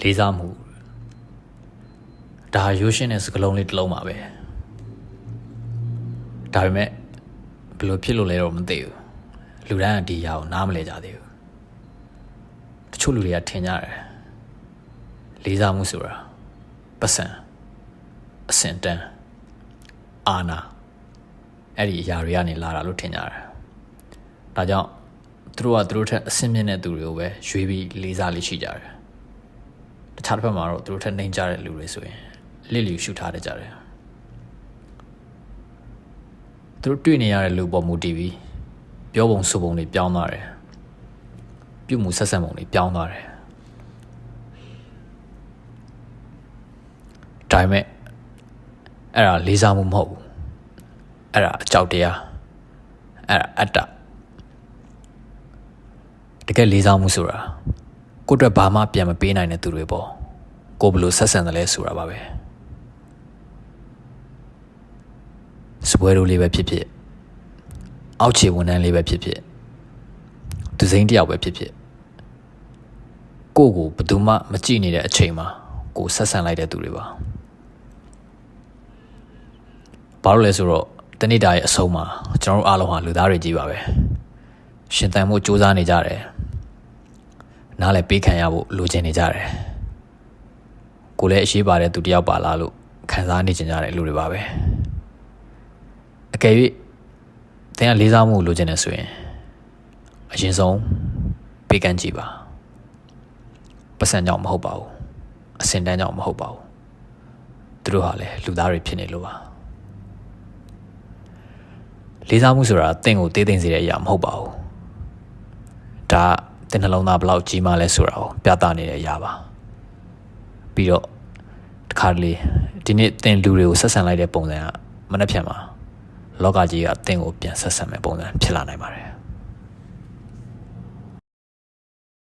လေးစားမှုဒါရိုးရှင်းတဲ့စကားလုံးလေးတစ်လုံးပါပဲဒါပေမဲ့ဘယ်လိုဖြစ်လို့လဲတော့မသိဘူးလူတိုင်းကဒီຢာကိုနားမလဲကြသေးဘူးတချို့လူတွေကထင်ကြတယ်လေးစားမှုဆိုတာပတ်စံအစင်တန်းအာနာအဲ့ဒီຢာတွေကနေလာတာလို့ထင်ကြတယ်ဒါကြောင့်သူတို့ထက်အစင်မြင့်တဲ့သူတွေကိုပဲရွေးပြီးလေးစားလေးရှိကြတယ်တခြားတစ်ဖက်မှာတော့သူတို့ထက်နှိမ်ကြတဲ့လူတွေဆိုရင်လစ်လျူရှုထားတတ်ကြတယ်သူတို့တွေ့နေရတဲ့လူပေါ်မူတည်ပြီးပြောပုံဆိုပုံတွေပြောင်းသွားတယ်ပြုမှုဆက်ဆံပုံတွေပြောင်းသွားတယ်ဒါပေမဲ့အဲ့ဒါလေးစားမှုမဟုတ်ဘူးအဲ့ဒါအကြောက်တရားအဲ့ဒါအတ္တတကယ်လေးစားမှုဆိုတာကိုယ့်အတွက်ဘာမှပြန်မပေးနိုင်တဲ့သူတွေပေါ့ကိုယ်ဘယ်လိုဆက်ဆံတယ်လဲဆိုတာပါပဲစပွဲတို့လေးပဲဖြစ်ဖြစ်အောက်ခြေဝန်ထမ်းလေးပဲဖြစ်ဖြစ်သူစိမ်းတယောက်ပဲဖြစ်ဖြစ်ကိုယ့်ကိုဘယ်သူမှမကြည့်နေတဲ့အချိန်မှာကိုယ်ဆက်ဆံလိုက်တဲ့သူတွေပါဘာလို့လဲဆိုတော့တနေ့တာရဲ့အဆုံးမှာကျွန်တော်တို့အားလုံးဟာလူသားတွေကြီးပါပဲရှင်သန်မှုစူးစမ်းနေကြတယ်နားလည်းပေးခံရဖို့လိုချင်နေကြတယ်ကိုယ်လည်းအရှိပါတဲ့သူတယောက်ပါလားလို့ခံစားနေကြတဲ့လူတွေပါပဲအကယ်၍သင်ကလေးစားမှုလိုချင်နေဆိုရင်အရင်ဆုံးပေးကမ်းကြည့်ပါပတ်စံကြောင့်မဟုတ်ပါဘူးအစင်တန်းကြောင့်မဟုတ်ပါဘူးသူတို့ဟာလည်းလူသားတွေဖြစ်နေလို့ပါလေးစားမှုဆိုတာသင်ကိုတေးသိမ့်စေတဲ့အရာမဟုတ်ပါဘူးဒါသင်နှလုံးသားဘလောက်ကြီးမှလဲဆိုတာကိုပြသနေတဲ့အရာပါပြီးတော့တခါတလေဒီနေ့သင်လူတွေကိုဆက်ဆံလိုက်တဲ့ပုံစံကမနှက်ဖြန်မှာလောကကြီးကသင်ကိုပြန်ဆက်ဆံမဲ့ပုံစံဖြစ်လာနိုင်ပါတယ်